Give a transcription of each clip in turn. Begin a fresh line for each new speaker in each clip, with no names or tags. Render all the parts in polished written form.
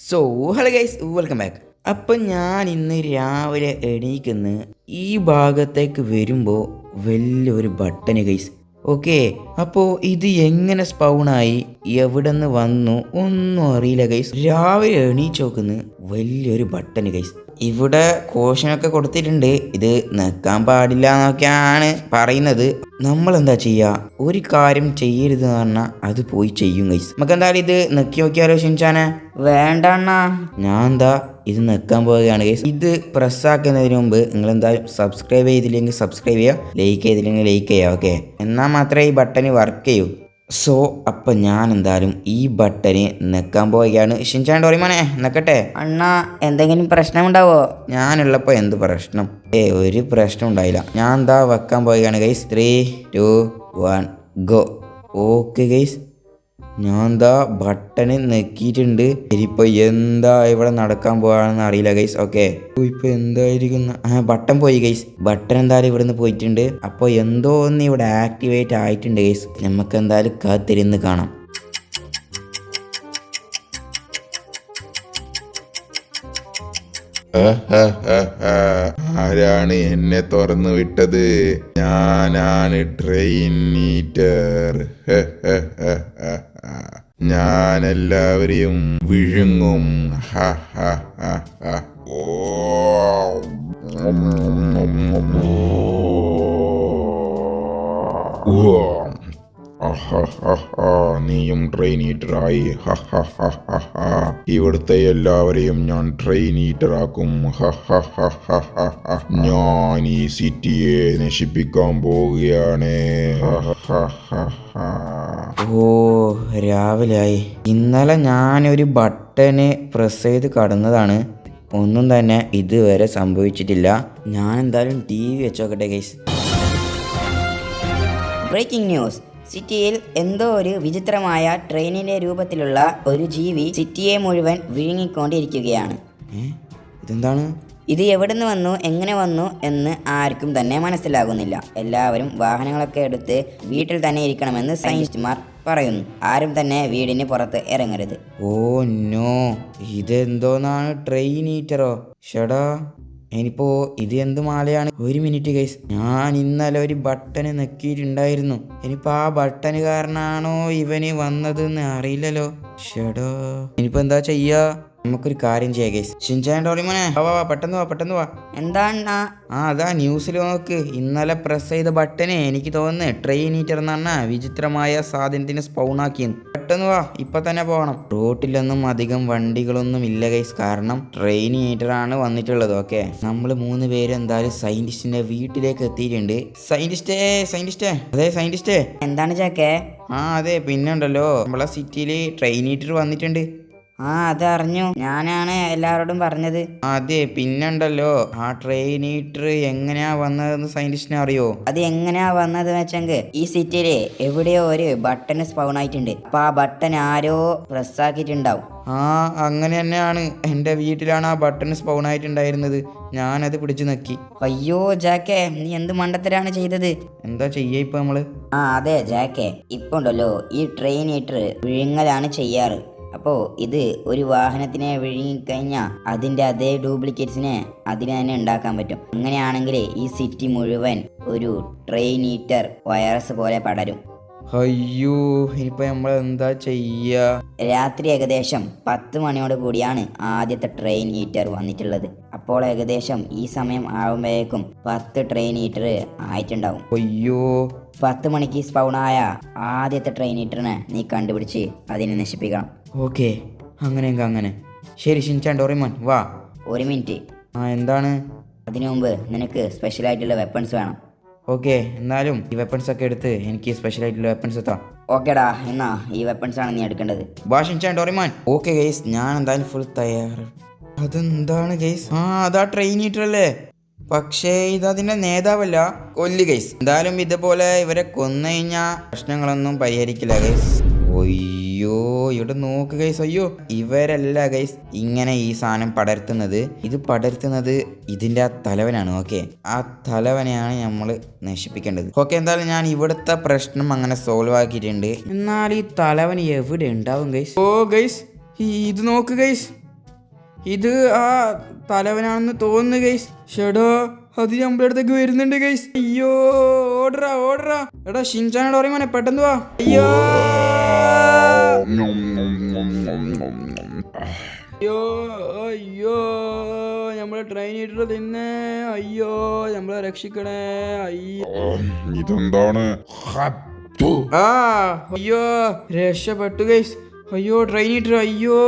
So hello guys, welcome back. അപ്പം ഞാൻ ഇന്ന് രാവിലെ എണീക്കുന്ന ഈ ഭാഗത്തേക്ക് വരുമ്പോൾ വലിയൊരു ബട്ടന് ഗൈസ്. ഓക്കെ, അപ്പോൾ ഇത് എങ്ങനെ സ്പൗണായി, എവിടെ നിന്ന് വന്നു ഒന്നും അറിയില്ല ഗൈസ്. രാവിലെ എണീച്ച് നോക്കുന്ന വലിയൊരു ബട്ടന് ഗൈസ്. ഇവിടെ കോഷനൊക്കെ കൊടുത്തിട്ടുണ്ട്, ഇത് നിൽക്കാൻ പാടില്ല എന്നൊക്കെയാണ് പറയുന്നത്. നമ്മൾ എന്താ ചെയ്യുക? ഒരു കാര്യം ചെയ്യരുത് എന്ന് പറഞ്ഞാൽ അത് പോയി ചെയ്യും ഗൈസ്. നമുക്ക് എന്തായാലും ഇത് നെക്കി നോക്കിയാലോ ഷിൻചാനെ?
വേണ്ട അണ്ണാ,
ഞാൻ എന്താ ഇത് നിൽക്കാൻ പോവുകയാണ് ഗൈസ്. ഇത് പ്രസ്സാക്കുന്നതിന് മുമ്പ് നിങ്ങൾ എന്തായാലും സബ്സ്ക്രൈബ് ചെയ്തില്ലെങ്കിൽ സബ്സ്ക്രൈബ് ചെയ്യുക, ലൈക്ക് ചെയ്തില്ലെങ്കിൽ ലൈക്ക് ചെയ്യുക. ഓക്കെ, എന്നാൽ മാത്രമേ ഈ ബട്ടൺ വർക്ക് ചെയ്യൂ. സോ അപ്പം ഞാൻ എന്തായാലും ഈ ബട്ടന് നിൽക്കാൻ പോവുകയാണ്. ഷിൻചാൻ ഡോറിമോനെ നിൽക്കട്ടെ.
അണ്ണാ എന്തെങ്കിലും പ്രശ്നമുണ്ടാവോ?
ഞാനുള്ളപ്പോൾ എന്ത് പ്രശ്നം? ഒരു പ്രശ്നം ഉണ്ടായില്ല. ഞാൻ എന്താ വെക്കാൻ പോവുകയാണ് ഗൈസ്. 3, 2, 1 ഗോ. ഓക്കെ ഗൈസ്, ഞാൻ എന്താ ബട്ടണ് നെക്കിയിട്ടുണ്ട്. ഇനിയിപ്പോൾ എന്താ ഇവിടെ നടക്കാൻ പോകാണെന്ന് അറിയില്ല ഗൈസ്. ഓക്കെ, ഇപ്പോൾ എന്തായിരിക്കും? ബട്ടൺ പോയി ഗൈസ്. ബട്ടൺ എന്തായാലും ഇവിടെ നിന്ന് പോയിട്ടുണ്ട്. അപ്പോൾ എന്തോ ഒന്ന് ഇവിടെ ആക്ടിവേറ്റ് ആയിട്ടുണ്ട് ഗൈസ്. നമുക്ക് എന്തായാലും കാത്തിരുന്ന് കാണാം.
ആരാണ് എന്നെ തുറന്നു വിട്ടത്? ഞാനാണ് ട്രെയിൻ ഈറ്റർ. ഞാൻ എല്ലാവരെയും വിഴുങ്ങും. നീയും ട്രെയിൻ ഈറ്ററായി. ഇവിടുത്തെ എല്ലാവരെയും ഞാൻ ട്രെയിൻ ഈറ്ററാക്കും. ഞാൻ ഈ സിറ്റിയെ നശിപ്പിക്കാൻ പോവുകയാണ്.
ഓ, രാവിലെയായി. ഇന്നലെ ഞാനൊരു ബട്ടന് പ്രസ് ചെയ്ത് കടന്നതാണ്. ഒന്നും തന്നെ ഇതുവരെ സംഭവിച്ചിട്ടില്ല. ഞാൻ എന്തായാലും TV വെച്ചോക്കട്ടെ ഗൈസ്.
Breaking news. സിറ്റിയിൽ എന്തോ ഒരു വിചിത്രമായ ട്രെയിനിന്റെ രൂപത്തിലുള്ള ഒരു ജീവി സിറ്റിയെ മുഴുവൻ വിഴുങ്ങിക്കൊണ്ടിരിക്കുകയാണ്.
ഇതെന്താണ്?
ഇത് എവിടുന്ന് വന്നു, എങ്ങനെ വന്നു എന്ന് ആർക്കും തന്നെ മനസ്സിലാകുന്നില്ല. എല്ലാവരും വാഹനങ്ങളൊക്കെ എടുത്ത് വീട്ടിൽ തന്നെ ഇരിക്കണമെന്ന് സയന്റിസ്റ്റുമാർ പറയുന്നു. ആരും തന്നെ വീടിന് പുറത്ത് ഇറങ്ങരുത്.
Oh no, ഇതെന്തോന്നാണ്? ട്രെയിൻ ഈറ്ററോ? ഷടാ, ഇനിയിപ്പോൾ ഇത് എന്ത് മാലയാണ്? ഒരു മിനിറ്റ് ഗൈസ്, ഞാൻ ഇന്നലെ ഒരു ബട്ടന് നെക്കിയിട്ടുണ്ടായിരുന്നു. ഇനിയിപ്പോൾ ആ ബട്ടന് കാരണമാണോ ഇവന് വന്നതെന്ന് അറിയില്ലല്ലോ. ഷടാ, ഇനിയിപ്പോൾ എന്താ ചെയ്യാ? നമുക്കൊരു കാര്യം ചെയ്യാം ഗൈസ്. ഷിൻചാൻ ഡോറിമോനെ വാ, പെട്ടെന്ന് വാ.
എന്താ?
അതാ ന്യൂസിൽ നോക്ക്. ഇന്നലെ പ്രസ് ചെയ്ത ബട്ടന് എനിക്ക് തോന്നുന്നു ട്രെയിൻ ഈറ്റർ എന്ന് പറഞ്ഞാൽ വിചിത്രമായ സാധനത്തിന് സ്പൗണാക്കിയെന്ന്. പെട്ടെന്ന് വാ, ഇപ്പൊ തന്നെ പോകണം. റോട്ടിലൊന്നും അധികം വണ്ടികളൊന്നും ഇല്ല ഗൈസ്, കാരണം ട്രെയിൻ ഈറ്ററാണ് വന്നിട്ടുള്ളത്. ഓക്കെ, നമ്മൾ 3 പേര് എന്തായാലും സയന്റിസ്റ്റിന്റെ വീട്ടിലേക്ക് എത്തിയിട്ടുണ്ട്. സയന്റിസ്റ്റേ. അതെ സയന്റിസ്റ്റേ.
എന്താണ് ചാക്കേ?
അതെ, പിന്നെ ഉണ്ടല്ലോ, നമ്മളെ സിറ്റിയിൽ ട്രെയിൻ ഈറ്റർ വന്നിട്ടുണ്ട്.
അതറിഞ്ഞു, ഞാനാണ് എല്ലാവരോടും പറഞ്ഞത്.
അതെ, പിന്നുണ്ടല്ലോ, ആ ട്രെയിൻ ഈറ്റർ എങ്ങനെയാ വന്നതെന്ന് സയന്റിസ്റ്റിനെ അറിയോ?
അത് എങ്ങനെയാ വന്നത് വെച്ചെങ്കിൽ ഈ സിറ്റിയില് എവിടെയോ ഒരു ബട്ടൺ സ്പൗൺ ആയിട്ടുണ്ട്. അപ്പൊ ആ ബട്ടൺ ആരോ പ്രസ് ആക്കിയിട്ടുണ്ടാവും.
അങ്ങനെ തന്നെയാണ്. എൻ്റെ വീട്ടിലാണ് ആ ബട്ടൺ സ്പൗൺ ആയിട്ടുണ്ടായിരുന്നത്. ഞാനത് പിടിച്ചു നക്കി.
അയ്യോ ജാക്കേ, നീ എന്ത് മണ്ടത്തരാണ് ചെയ്തത്?
എന്താ ചെയ്യാ ഇപ്പൊ നമ്മള്?
അതെ ജാക്കേ, ഇപ്പൊ ഉണ്ടല്ലോ ഈ ട്രെയിൻ ഈറ്റർ വിഴുങ്ങലാണ് ചെയ്യാറ്. അപ്പോൾ ഇത് ഒരു വാഹനത്തിനെ വിഴുങ്ങിക്കഴിഞ്ഞാൽ അതിൻ്റെ അതേ ഡ്യൂപ്ലിക്കേറ്റ്സിനെ അതിന് തന്നെ ഉണ്ടാക്കാൻ പറ്റും. അങ്ങനെയാണെങ്കിൽ ഈ സിറ്റി മുഴുവൻ ഒരു ട്രെയിൻ ഈറ്റർ വൈറസ് പോലെ പടരും.
അയ്യോ, ഇനിയിപ്പോ നമ്മൾ എന്താ ചെയ്യാ?
രാത്രി ഏകദേശം 10 മണിയോട് കൂടിയാണ് ആദ്യത്തെ ട്രെയിൻ ഈറ്റർ വന്നിട്ടുള്ളത്. അപ്പോൾ ഏകദേശം ഈ സമയം ആകുമ്പോഴേക്കും 10 ട്രെയിൻ ഈറ്റർ ആയിട്ടുണ്ടാവും.
അയ്യോ,
10 മണിക്ക് സ്പൗണായ ആദ്യത്തെ ട്രെയിൻ ഈറ്ററിനെ നീ കണ്ടുപിടിച്ച് അതിനെ നശിപ്പിക്കണം.
ഓക്കെ, അങ്ങനെ. ശരി ഷിൻചാൻ ഡോറിമോൻ വാ.
ഒരു മിനിറ്റ്.
എന്താണ്?
അതിനു മുമ്പ് നിനക്ക് സ്പെഷ്യലായിട്ടുള്ള വെപ്പൺസ് വേണം.
ഓക്കെ, എന്നാലും ഈ വെപ്പൺസ് ഒക്കെ എടുത്ത് എനിക്ക് സ്പെഷ്യലായിട്ടുള്ള വെപ്പൺസ് എത്താം.
ഓക്കേടാ, എന്നാ ഈ വെപ്പൺസ് ആണ് നീ എടുക്കേണ്ടത്.
വാ ഷിൻചാൻ ഡോറിമോൻ. ഓക്കെ ഗൈസ്, ഞാൻ എന്തായാലും ഫുൾ തയ്യാറ്. അതെന്താണ് ഗൈസ്? അതാ ട്രെയിൻ ഈറ്റർ അല്ലേ? പക്ഷേ ഇതതിൻ്റെ നേതാവല്ല. കൊല്ലു ഗൈസ്. എന്തായാലും ഇതുപോലെ ഇവരെ കൊന്നു കഴിഞ്ഞാൽ പ്രശ്നങ്ങളൊന്നും പരിഹരിക്കില്ല ഗൈസ്. അയ്യോ, ഇവിടെ നോക്ക് ഗൈസ്. അയ്യോ, ഇവരല്ല ഗൈസ് ഇങ്ങനെ ഈ സാധനം പടർത്തുന്നത്. ഇത് പടർത്തുന്നത് ഇതിൻ്റെ ആ തലവനാണ്. ഓക്കെ, ആ തലവനെയാണ് നമ്മൾ നശിപ്പിക്കേണ്ടത്. ഓക്കെ, എന്തായാലും ഞാൻ ഇവിടുത്തെ പ്രശ്നം അങ്ങനെ സോൾവ് ആക്കിയിട്ടുണ്ട്. എന്നാൽ ഈ തലവൻ എവിടെ ഉണ്ടാവും ഗൈസ്? ഓ ഗൈസ്, ഇത് നോക്ക് ഗൈസ്, ഇത് ആ തലവനാണെന്ന് തോന്നുന്നു ഗൈസ്. ഷെടോ അത് നമ്മുടെ അടുത്തേക്ക് വരുന്നുണ്ട് ഗൈസ്. അയ്യോ ഓടറാ ഓടറാ, എടാ ഷിൻചാനോട് പറയുമോനെ പെട്ടെന്ന് വാ. അയ്യോ അയ്യോ അയ്യോ നമ്മളെ ട്രെയിൻ ഇട്ടിട്ട് തിന്നെ. അയ്യോ നമ്മളെ രക്ഷിക്കണേ. അയ്യോ
ഇതെന്താണ്?
ആ അയ്യോ രക്ഷപ്പെട്ടു ഗൈസ്. അയ്യോ ട്രെയിൻ ഇട്ടു. അയ്യോ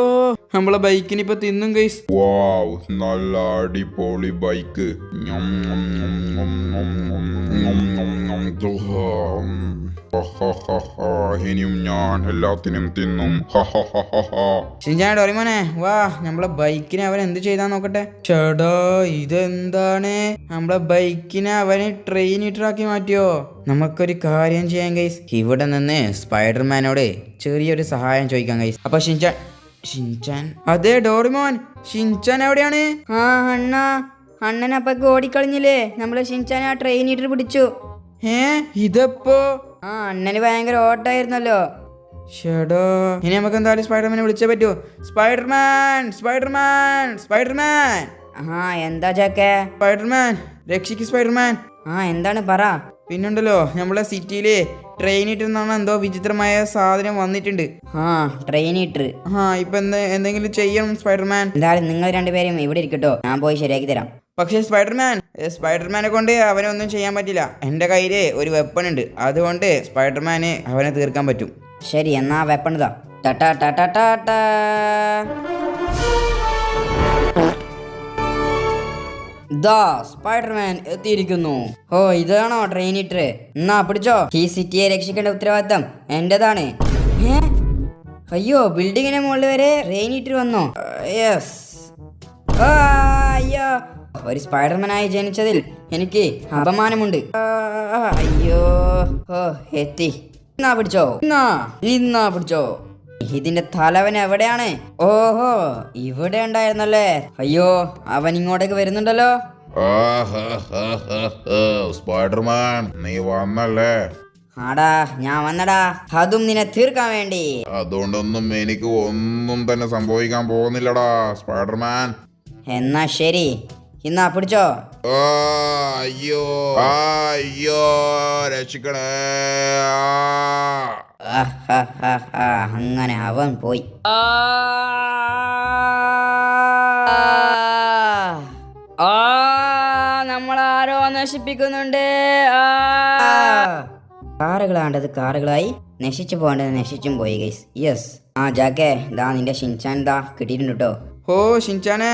നമ്മളെ ബൈക്കിന് ഇപ്പൊ തിന്നും ഗൈസ്.
വാവ്, നല്ല അടിപൊളി ബൈക്ക്. ഇനിയും ഞാൻ എല്ലാത്തിനും തിന്നും.
ഷിൻചാനോട് പറയുമോനെ വാ, നമ്മളെ ബൈക്കിനെ അവൻ എന്ത് ചെയ്താ നോക്കട്ടെ. ചേടാ ഇതെന്താണ്, നമ്മളെ ബൈക്കിനെ അവന് ട്രെയിൻ ഇട്ടറാക്കി മാറ്റിയോ. നമുക്കൊരു കാര്യം ചെയ്യാം ഗൈസ്, ഇവിടെ നിന്ന് സ്പൈഡർമാനോട് ചെറിയൊരു സഹായം ചോദിക്കാം ഗൈസ്. അപ്പൊ ഷിൻചാൻ അതെ ഡോറിമോൻ, ഷിൻചാൻ എവിടെയാണ്?
ആ അണ്ണൻ അപ്പൊക്കെ ഓടിക്കളഞ്ഞില്ലേ, നമ്മളെ ഷിൻചാൻ ആ ട്രെയിൻ ഇട്ടിട്ട് പിടിച്ചു.
ഇതെപ്പോ?
ആ അണ്ണന് ഭയങ്കര ഓട്ടായിരുന്നല്ലോ.
ഷെടോ ഇനി നമുക്ക് എന്തായാലും സ്പൈഡർമാനെ വിളിച്ചേ പറ്റൂ. Spiderman Spiderman Spiderman.
ആ എന്താ ചാക്കേ?
Spiderman രക്ഷിക്ക് Spiderman.
ആ എന്താണ് പറ.
പിന്നുണ്ടല്ലോ നമ്മളെ സിറ്റിയില് ട്രെയിൻ ഇട്ടുന്നാണ് എന്തോ വിചിത്രമായ സാധനം വന്നിട്ടുണ്ട്.
ആ ട്രെയിൻ ഇട്ട്
ഇപ്പൊ എന്തെങ്കിലും ചെയ്യണം സ്പൈഡർമാൻ.
എന്തായാലും നിങ്ങൾ രണ്ടുപേരും ഇവിടെ ഇരിക്കട്ടോ, ഞാൻ പോയി ശരിയാക്കി തരാം.
പക്ഷേ സ്പൈഡർമാനെ കൊണ്ട് അവനൊന്നും ചെയ്യാൻ പറ്റില്ല. എൻ്റെ കയ്യില് ഒരു വെപ്പൺ ഉണ്ട്, അതുകൊണ്ട് സ്പൈഡർമാന് അവനെ തീർക്കാൻ പറ്റും.
ശരി എന്നാ വെപ്പൺ ഇതാ. ടട്ടാ ടട്ടാ ടാട്ടാ. ദാ സ്പൈഡർമാൻ എത്തിയിരിക്കുന്നു. ഓ ഇതാണോ ട്രെയിൻ ഇട്ട്? എന്നാ പിടിച്ചോ, ഈ സിറ്റിയെ രക്ഷിക്കേണ്ട ഉത്തരവാദിത്തം എന്റേതാണ്. അയ്യോ ബിൽഡിങ്ങിന്റെ മുകളിൽ വരെ ട്രെയിൻ ഇട്ട് വന്നോ? യെസ്. അയ്യോ ഒരു സ്പൈഡർമാനായി ജനിച്ചതിൽ എനിക്ക് അപമാനമുണ്ട്. അയ്യോ ഓ എത്തി. എന്നാ പിടിച്ചോ, ഇന്നാ പിടിച്ചോ. ഇതിന്റെ തലവൻ എവിടെയാണ്? ഓഹോ ഇവിടെ ഉണ്ടായിരുന്നല്ലേ. അയ്യോ അവൻ ഇങ്ങോട്ടേക്ക് വരുന്നുണ്ടല്ലോ.
സ്പൈഡർമാൻ നീ വന്നല്ലേ?
ആടാ ഞാൻ വന്നടാ, അതും നിന്നെ തീർക്കാൻ വേണ്ടി.
അതുകൊണ്ടൊന്നും എനിക്ക് ഒന്നും തന്നെ സംഭവിക്കാൻ പോകുന്നില്ലടാ സ്പൈഡർമാൻ.
എന്നാ ശരി, ഇന്നാ പിടിച്ചോ.
അയ്യോ അയ്യോ രക്ഷിക്കണേ.
അങ്ങനെ അവൻ പോയി. നമ്മളാരോ നശിപ്പിക്കുന്നുണ്ട്. കാറുകളാണ്ടത് കാറുകളായി, നശിച്ചു പോകേണ്ടത് നശിച്ചും പോയി ഗൈസ്. യെസ്. ആ ജാക്കേ ദാ നിന്റെ ഷിൻചാൻ ദാ കിട്ടിയിട്ടുണ്ട് കേട്ടോ.
ഓ ഷിൻചാനെ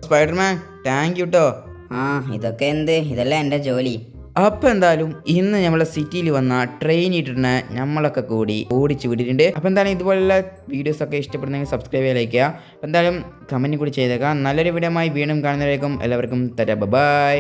സ്പൈഡർമാൻ താങ്ക് യു കേട്ടോ.
ഇതൊക്കെ എന്ത്, ഇതല്ല എൻ്റെ ജോലി.
അപ്പൊ എന്തായാലും ഇന്ന് നമ്മളെ സിറ്റിയിൽ വന്ന ട്രെയിൻ ഇട്ടിട്ട് നമ്മളൊക്കെ കൂടി ഓടിച്ചു വിട്ടിട്ടുണ്ട്. അപ്പൊ എന്തായാലും ഇതുപോലുള്ള വീഡിയോസ് ഒക്കെ ഇഷ്ടപ്പെടുന്നെങ്കിൽ സബ്സ്ക്രൈബ് ചെയ്തേക്കുക. അപ്പൊ എന്തായാലും കമന്റ് കൂടി ചെയ്തേക്കാം. നല്ലൊരു വീഡിയോ ആയി വീണ്ടും കാണുന്നവരേക്കും എല്ലാവർക്കും ബൈ.